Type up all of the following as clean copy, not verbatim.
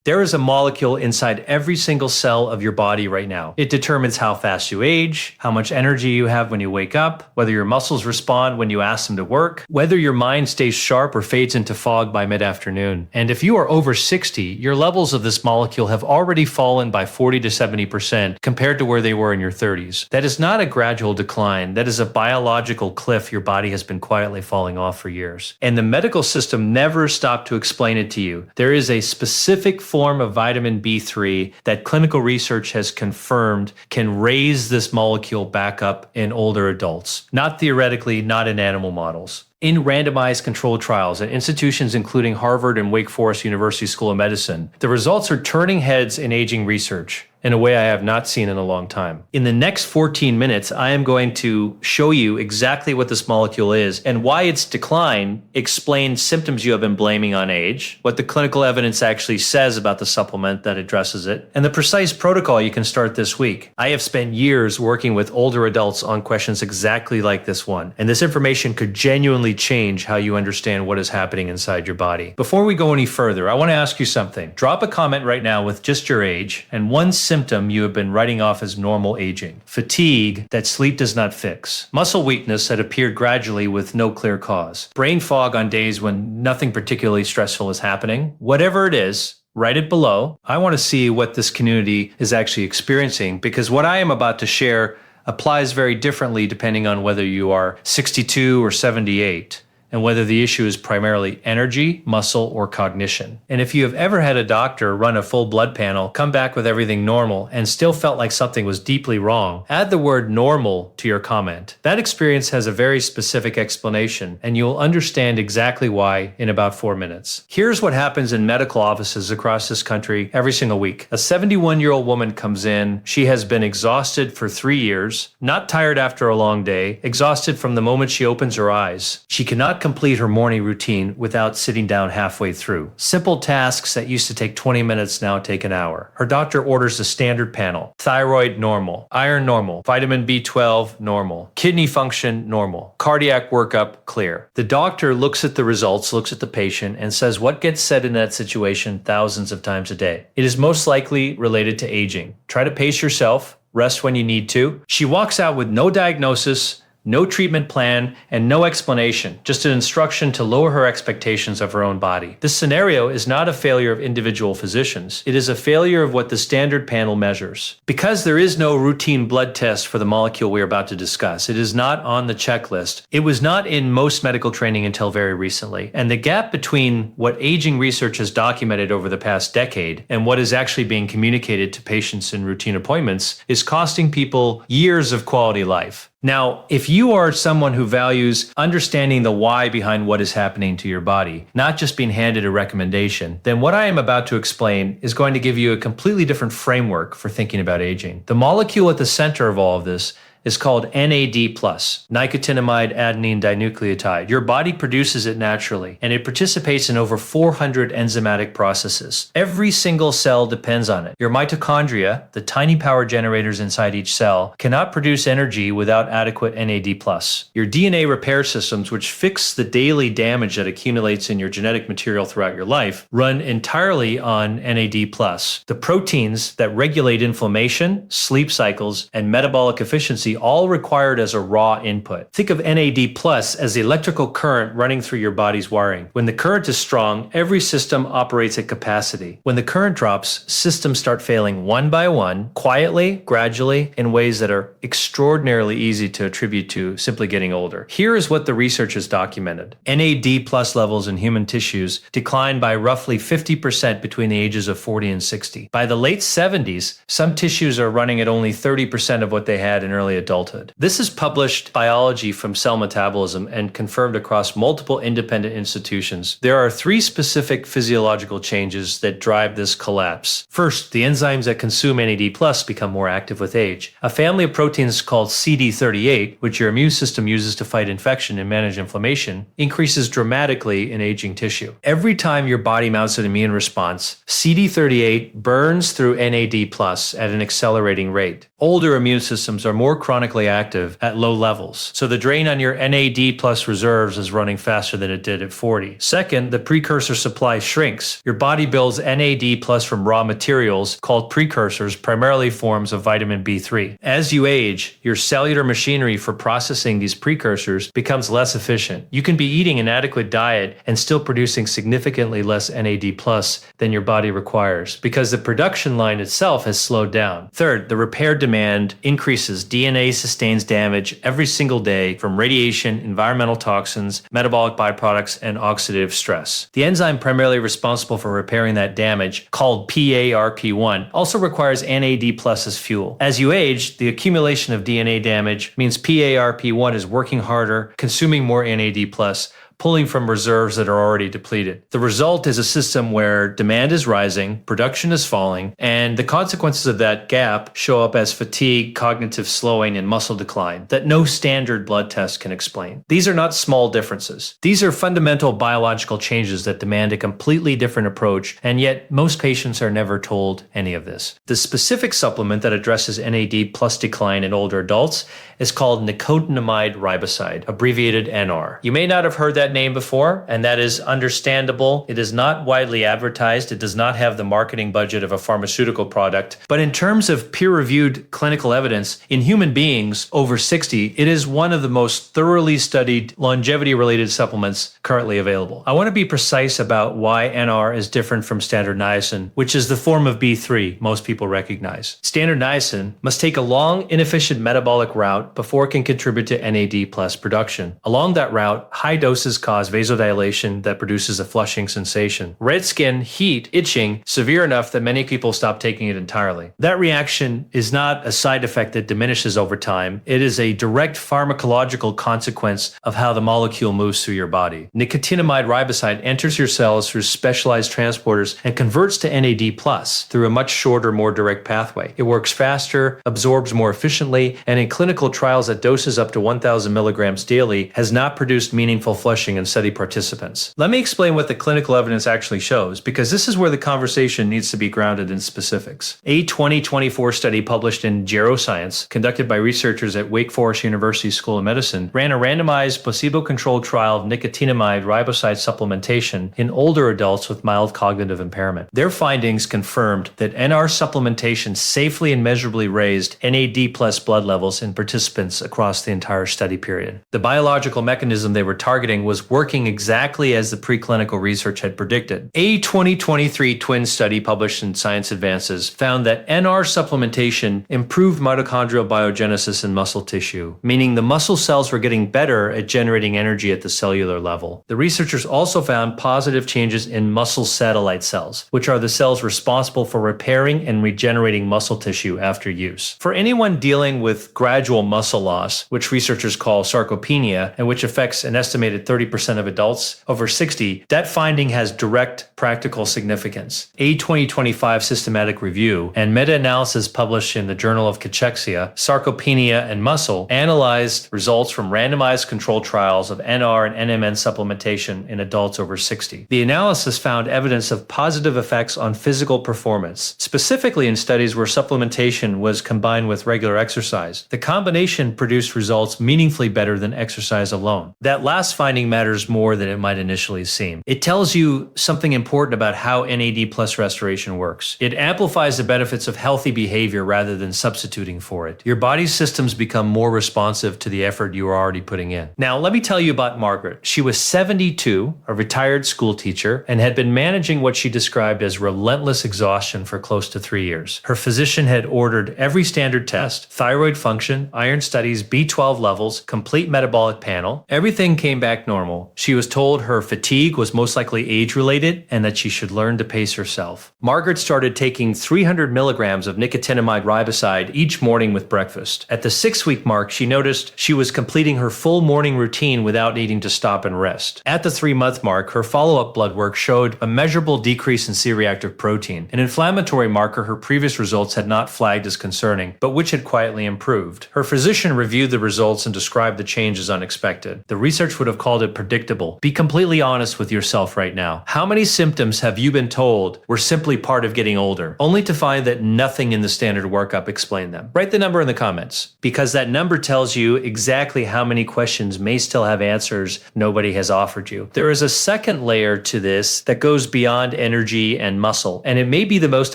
There is a molecule inside every single cell of your body right now. It determines how fast you age, how much energy you have when you wake up, whether your muscles respond when you ask them to work, whether your mind stays sharp or fades into fog by mid-afternoon. And if you are over 60, your levels of this molecule have already fallen by 40 to 70% compared to where they were in your 30s. That is not a gradual decline. That is a biological cliff your body has been quietly falling off for years. And the medical system never stopped to explain it to you. There is a specific form of vitamin B3 that clinical research has confirmed can raise this molecule back up in older adults. Not theoretically, not in animal models. In randomized controlled trials at institutions including Harvard and Wake Forest University School of Medicine, the results are turning heads in aging research in a way I have not seen in a long time. In the next 14 minutes, I am going to show you exactly what this molecule is and why its decline explains symptoms you have been blaming on age, what the clinical evidence actually says about the supplement that addresses it, and the precise protocol you can start this week. I have spent years working with older adults on questions exactly like this one, and this information could genuinely change how you understand what is happening inside your body. Before we go any further, I want to ask you something. Drop a comment right now with just your age and one symptom you have been writing off as normal aging. Fatigue that sleep does not fix. Muscle weakness that appeared gradually with no clear cause. Brain fog on days when nothing particularly stressful is happening. Whatever it is, write it below. I want to see what this community is actually experiencing, because what I am about to share applies very differently depending on whether you are 62 or 78. And whether the issue is primarily energy, muscle, or cognition. And if you have ever had a doctor run a full blood panel, come back with everything normal, and still felt like something was deeply wrong, add the word normal to your comment. That experience has a very specific explanation, and you'll understand exactly why in about 4 minutes. Here's what happens in medical offices across this country every single week. A 71-year-old woman comes in. She has been exhausted for 3 years, not tired after a long day, exhausted from the moment she opens her eyes. She cannot complete her morning routine without sitting down halfway through. Simple tasks that used to take 20 minutes now take an hour. Her doctor orders a standard panel. Thyroid normal, iron normal, vitamin B12 normal, kidney function normal, cardiac workup clear. The doctor looks at the results, looks at the patient, and says what gets said in that situation thousands of times a day. It is most likely related to aging. Try to pace yourself, rest when you need to. She walks out with no diagnosis, no treatment plan, and no explanation, just an instruction to lower her expectations of her own body. This scenario is not a failure of individual physicians. It is a failure of what the standard panel measures. Because there is no routine blood test for the molecule we are about to discuss, it is not on the checklist. It was not in most medical training until very recently. And the gap between what aging research has documented over the past decade and what is actually being communicated to patients in routine appointments is costing people years of quality life. Now, if you are someone who values understanding the why behind what is happening to your body, not just being handed a recommendation, then what I am about to explain is going to give you a completely different framework for thinking about aging. The molecule at the center of all of this is called NAD+, nicotinamide adenine dinucleotide. Your body produces it naturally, and it participates in over 400 enzymatic processes. Every single cell depends on it. Your mitochondria, the tiny power generators inside each cell, cannot produce energy without adequate NAD+. Your DNA repair systems, which fix the daily damage that accumulates in your genetic material throughout your life, run entirely on NAD+. The proteins that regulate inflammation, sleep cycles, and metabolic efficiency all required as a raw input. Think of NAD+ as the electrical current running through your body's wiring. When the current is strong, every system operates at capacity. When the current drops, systems start failing one by one, quietly, gradually, in ways that are extraordinarily easy to attribute to simply getting older. Here is what the research has documented. NAD+ levels in human tissues decline by roughly 50% between the ages of 40 and 60. By the late 70s, some tissues are running at only 30% of what they had in early adulthood. This is published biology from Cell Metabolism and confirmed across multiple independent institutions. There are 3 specific physiological changes that drive this collapse. First, the enzymes that consume NAD+ become more active with age. A family of proteins called CD38, which your immune system uses to fight infection and manage inflammation, increases dramatically in aging tissue. Every time your body mounts an immune response, CD38 burns through NAD+ at an accelerating rate. Older immune systems are more chronically active at low levels. So the drain on your NAD plus reserves is running faster than it did at 40. Second, the precursor supply shrinks. Your body builds NAD plus from raw materials called precursors, primarily forms of vitamin B3. As you age, your cellular machinery for processing these precursors becomes less efficient. You can be eating an adequate diet and still producing significantly less NAD plus than your body requires because the production line itself has slowed down. Third, the repair demand increases. DNA sustains damage every single day from radiation, environmental toxins, metabolic byproducts, and oxidative stress. The enzyme primarily responsible for repairing that damage, called PARP1, also requires NAD plus as fuel. As you age, the accumulation of DNA damage means PARP1 is working harder, consuming more NAD plus, pulling from reserves that are already depleted. The result is a system where demand is rising, production is falling, and the consequences of that gap show up as fatigue, cognitive slowing, and muscle decline that no standard blood test can explain. These are not small differences. These are fundamental biological changes that demand a completely different approach, and yet most patients are never told any of this. The specific supplement that addresses NAD plus decline in older adults is called Nicotinamide Riboside, abbreviated NR. You may not have heard that name before, and that is understandable. It is not widely advertised. It does not have the marketing budget of a pharmaceutical product. But in terms of peer-reviewed clinical evidence, in human beings over 60, it is one of the most thoroughly studied longevity-related supplements currently available. I want to be precise about why NR is different from standard niacin, which is the form of B3 most people recognize. Standard niacin must take a long, inefficient metabolic route before it can contribute to NAD plus production. Along that route, high doses cause vasodilation that produces a flushing sensation. Red skin, heat, itching, severe enough that many people stop taking it entirely. That reaction is not a side effect that diminishes over time. It is a direct pharmacological consequence of how the molecule moves through your body. Nicotinamide riboside enters your cells through specialized transporters and converts to NAD plus through a much shorter, more direct pathway. It works faster, absorbs more efficiently, and in clinical trials at doses up to 1,000 milligrams daily has not produced meaningful flushing in study participants. Let me explain what the clinical evidence actually shows, because this is where the conversation needs to be grounded in specifics. A 2024 study published in Geroscience, conducted by researchers at Wake Forest University School of Medicine, ran a randomized placebo-controlled trial of nicotinamide riboside supplementation in older adults with mild cognitive impairment. Their findings confirmed that NR supplementation safely and measurably raised NAD plus blood levels in participants across the entire study period. The biological mechanism they were targeting was working exactly as the preclinical research had predicted. A 2023 twin study published in Science Advances found that NR supplementation improved mitochondrial biogenesis in muscle tissue, meaning the muscle cells were getting better at generating energy at the cellular level. The researchers also found positive changes in muscle satellite cells, which are the cells responsible for repairing and regenerating muscle tissue after use. For anyone dealing with gradual muscle loss, which researchers call sarcopenia, and which affects an estimated 30% of adults over 60, that finding has direct practical significance. A 2025 systematic review and meta-analysis published in the Journal of Cachexia, Sarcopenia and Muscle analyzed results from randomized controlled trials of NR and NMN supplementation in adults over 60. The analysis found evidence of positive effects on physical performance, specifically in studies where supplementation was combined with regular exercise. The combination produced results meaningfully better than exercise alone. That last finding matters more than it might initially seem. It tells you something important about how NAD plus restoration works. It amplifies the benefits of healthy behavior rather than substituting for it. Your body's systems become more responsive to the effort you are already putting in. Now, let me tell you about Margaret. She was 72, a retired school teacher, and had been managing what she described as relentless exhaustion for close to 3 years. Her physician had ordered every standard test, thyroid function, iron studies, B12 levels, complete metabolic panel. Everything came back normal. She was told her fatigue was most likely age-related and that she should learn to pace herself. Margaret started taking 300 milligrams of nicotinamide riboside each morning with breakfast. At the 6-week mark, she noticed she was completing her full morning routine without needing to stop and rest. At the 3-month mark, her follow-up blood work showed a measurable decrease in C-reactive protein, an inflammatory marker her previous results had not flagged as concerning, but which had quietly improved. Her physician reviewed the results and described the change as unexpected. The research would have called it it predictable. Be completely honest with yourself right now. How many symptoms have you been told were simply part of getting older, only to find that nothing in the standard workup explained them? Write the number in the comments, because that number tells you exactly how many questions may still have answers nobody has offered you. There is a second layer to this that goes beyond energy and muscle, and it may be the most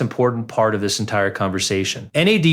important part of this entire conversation. NAD+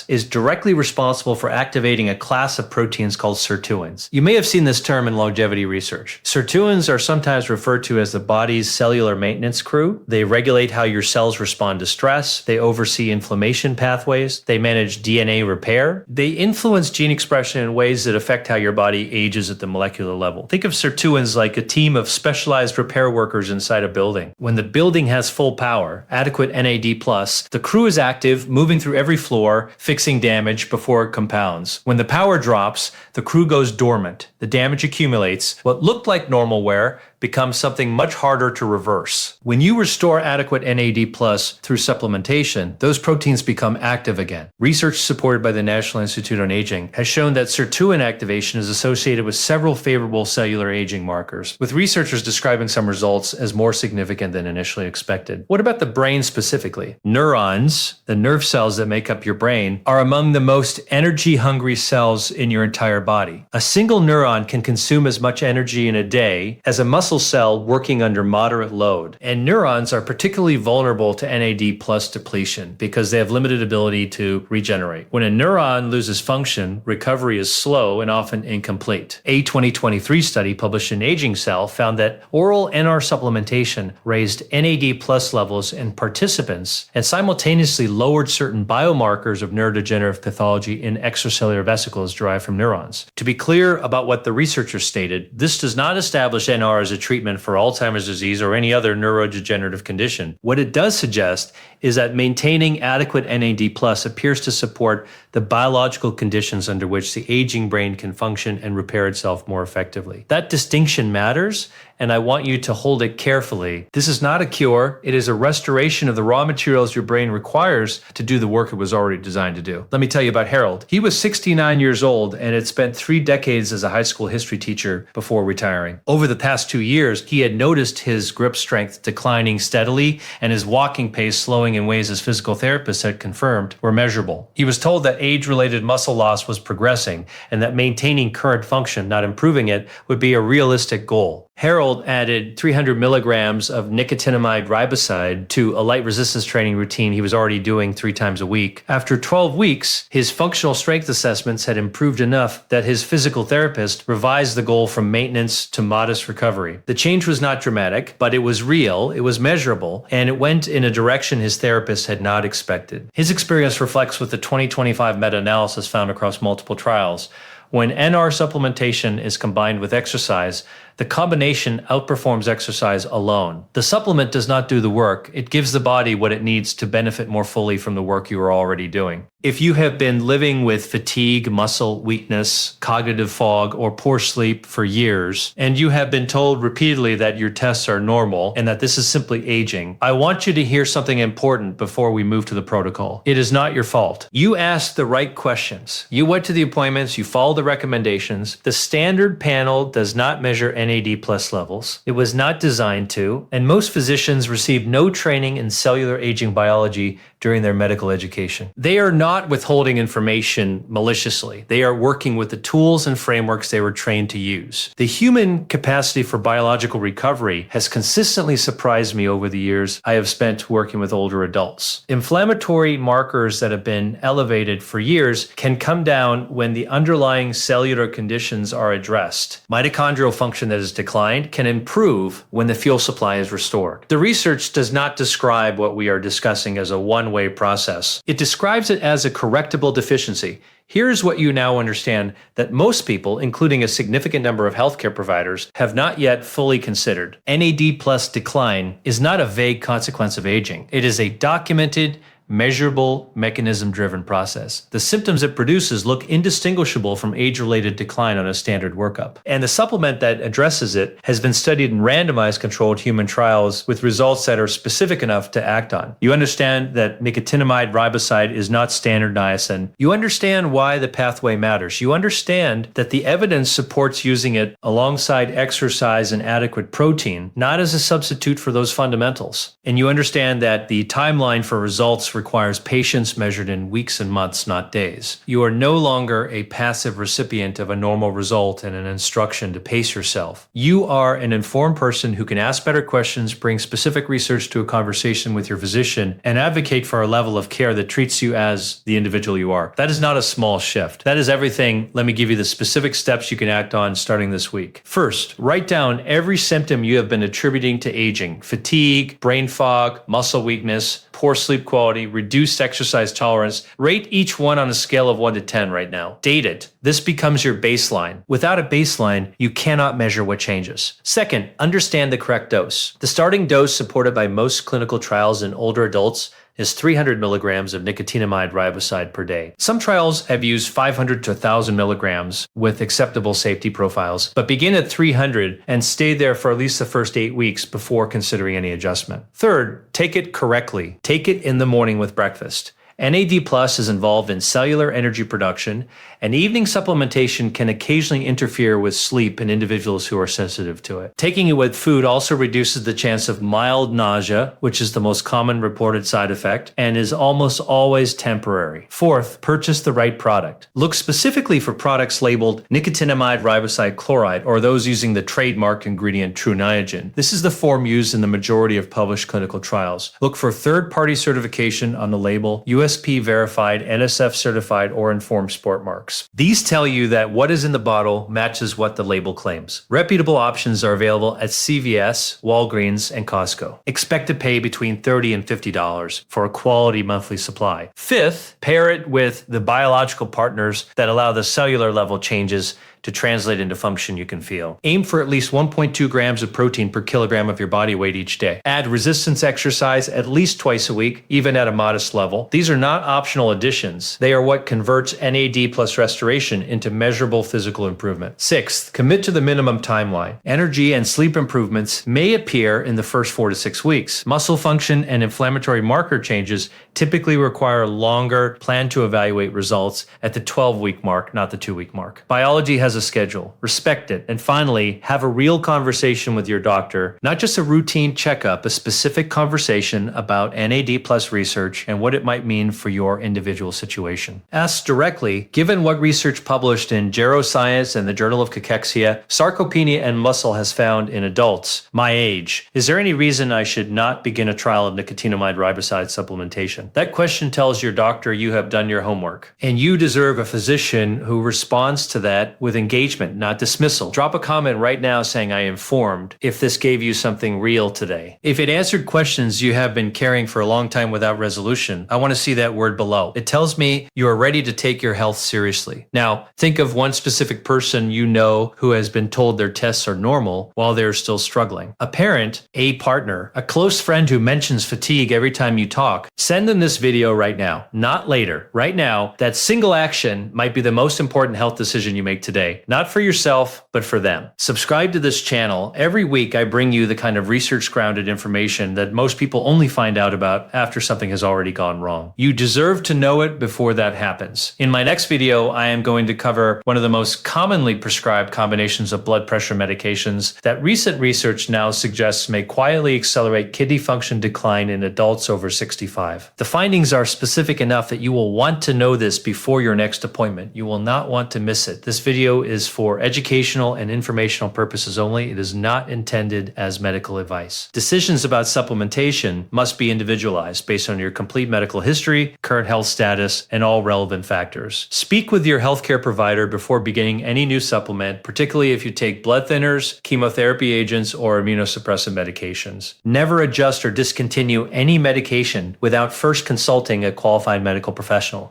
is directly responsible for activating a class of proteins called sirtuins. You may have seen this term in longevity research. Sirtuins are sometimes referred to as the body's cellular maintenance crew. They regulate how your cells respond to stress. They oversee inflammation pathways. They manage DNA repair. They influence gene expression in ways that affect how your body ages at the molecular level. Think of sirtuins like a team of specialized repair workers inside a building. When the building has full power, adequate NAD+, the crew is active, moving through every floor, fixing damage before it compounds. When the power drops, the crew goes dormant. The damage accumulates. What looked like normal wear becomes something much harder to reverse. When you restore adequate NAD+ through supplementation, those proteins become active again. Research supported by the National Institute on Aging has shown that sirtuin activation is associated with several favorable cellular aging markers, with researchers describing some results as more significant than initially expected. What about the brain specifically? Neurons, the nerve cells that make up your brain, are among the most energy-hungry cells in your entire body. A single neuron can consume as much energy in a day as a muscle cell working under moderate load. And neurons are particularly vulnerable to NAD+ depletion because they have limited ability to regenerate. When a neuron loses function, recovery is slow and often incomplete. A 2023 study published in Aging Cell found that oral NR supplementation raised NAD+ levels in participants and simultaneously lowered certain biomarkers of neurodegenerative pathology in extracellular vesicles derived from neurons. To be clear about what the researchers stated, this does not establish NR as a treatment for Alzheimer's disease or any other neurodegenerative condition. What it does suggest is that maintaining adequate NAD+ appears to support the biological conditions under which the aging brain can function and repair itself more effectively. That distinction matters, and I want you to hold it carefully. This is not a cure. It is a restoration of the raw materials your brain requires to do the work it was already designed to do. Let me tell you about Harold. He was 69 years old and had spent 3 decades as a high school history teacher before retiring. Over the past 2 years, he had noticed his grip strength declining steadily and his walking pace slowing in ways his physical therapist had confirmed were measurable. He was told that age-related muscle loss was progressing and that maintaining current function, not improving it, would be a realistic goal. Harold added 300 milligrams of nicotinamide riboside to a light resistance training routine he was already doing 3 times a week. After 12 weeks, his functional strength assessments had improved enough that his physical therapist revised the goal from maintenance to modest recovery. The change was not dramatic, but it was real, it was measurable, and it went in a direction his therapist had not expected. His experience reflects what the 2025 meta-analysis found across multiple trials. When NR supplementation is combined with exercise, the combination outperforms exercise alone. The supplement does not do the work. It gives the body what it needs to benefit more fully from the work you are already doing. If you have been living with fatigue, muscle weakness, cognitive fog, or poor sleep for years, and you have been told repeatedly that your tests are normal and that this is simply aging, I want you to hear something important before we move to the protocol. It is not your fault. You asked the right questions. You went to the appointments, you followed the recommendations. The standard panel does not measure NAD+ levels. It was not designed to, and most physicians receive no training in cellular aging biology during their medical education. They are not withholding information maliciously. They are working with the tools and frameworks they were trained to use. The human capacity for biological recovery has consistently surprised me over the years I have spent working with older adults. Inflammatory markers that have been elevated for years can come down when the underlying cellular conditions are addressed. Mitochondrial function that has declined can improve when the fuel supply is restored. The research does not describe what we are discussing as a one-way process. It describes it as a correctable deficiency. Here's what you now understand that most people, including a significant number of healthcare providers, have not yet fully considered. NAD+ decline is not a vague consequence of aging. It is a documented, measurable, mechanism-driven process. The symptoms it produces look indistinguishable from age-related decline on a standard workup. And the supplement that addresses it has been studied in randomized controlled human trials with results that are specific enough to act on. You understand that nicotinamide riboside is not standard niacin. You understand why the pathway matters. You understand that the evidence supports using it alongside exercise and adequate protein, not as a substitute for those fundamentals. And you understand that the timeline for results requires patience measured in weeks and months, not days. You are no longer a passive recipient of a normal result and an instruction to pace yourself. You are an informed person who can ask better questions, bring specific research to a conversation with your physician, and advocate for a level of care that treats you as the individual you are. That is not a small shift. That is everything. Let me give you the specific steps you can act on starting this week. First, write down every symptom you have been attributing to aging: fatigue, brain fog, muscle weakness, poor sleep quality, reduced exercise tolerance. Rate each one on a scale of 1 to 10 right now. Date it. This becomes your baseline. Without a baseline, you cannot measure what changes. Second, understand the correct dose. The starting dose supported by most clinical trials in older adults is 300 milligrams of nicotinamide riboside per day. Some trials have used 500 to 1,000 milligrams with acceptable safety profiles, but begin at 300 and stay there for at least the first 8 weeks before considering any adjustment. Third, take it correctly. Take it in the morning with breakfast. NAD+ is involved in cellular energy production, and evening supplementation can occasionally interfere with sleep in individuals who are sensitive to it. Taking it with food also reduces the chance of mild nausea, which is the most common reported side effect, and is almost always temporary. Fourth, purchase the right product. Look specifically for products labeled nicotinamide riboside chloride, or those using the trademark ingredient True Niagen. This is the form used in the majority of published clinical trials. Look for third-party certification on the label, USP verified, NSF certified, or informed sport marks. These tell you that what is in the bottle matches what the label claims. Reputable options are available at CVS, Walgreens, and Costco. Expect to pay between $30 and $50 for a quality monthly supply. Fifth, pair it with the biological partners that allow the cellular level changes to translate into function you can feel. Aim for at least 1.2 grams of protein per kilogram of your body weight each day. Add resistance exercise at least twice a week, even at a modest level. These are not optional additions. They are what converts NAD plus restoration into measurable physical improvement. Sixth, commit to the minimum timeline. Energy and sleep improvements may appear in the first 4 to 6 weeks. Muscle function and inflammatory marker changes typically require longer, plan to evaluate results at the 12-week mark, not the 2-week mark. Biology has a schedule. Respect it. And finally, have a real conversation with your doctor, not just a routine checkup, a specific conversation about NAD plus research and what it might mean for your individual situation. Ask directly, given what research published in Geroscience and the Journal of Cachexia, sarcopenia and muscle has found in adults my age, is there any reason I should not begin a trial of nicotinamide riboside supplementation? That question tells your doctor you have done your homework, and you deserve a physician who responds to that with engagement, not dismissal. Drop a comment right now saying I informed if this gave you something real today. If it answered questions you have been carrying for a long time without resolution, I want to see that word below. It tells me you are ready to take your health seriously. Now, think of one specific person you know who has been told their tests are normal while they're still struggling. A parent, a partner, a close friend who mentions fatigue every time you talk. Send them this video right now, not later. Right now, that single action might be the most important health decision you make today. Not for yourself, but for them. Subscribe to this channel. Every week I bring you the kind of research-grounded information that most people only find out about after something has already gone wrong. You deserve to know it before that happens. In my next video, I am going to cover one of the most commonly prescribed combinations of blood pressure medications that recent research now suggests may quietly accelerate kidney function decline in adults over 65. The findings are specific enough that you will want to know this before your next appointment. You will not want to miss it. This video is for educational and informational purposes only. It is not intended as medical advice. Decisions about supplementation must be individualized based on your complete medical history, current health status, and all relevant factors. Speak with your healthcare provider before beginning any new supplement, particularly if you take blood thinners, chemotherapy agents, or immunosuppressive medications. Never adjust or discontinue any medication without first consulting a qualified medical professional.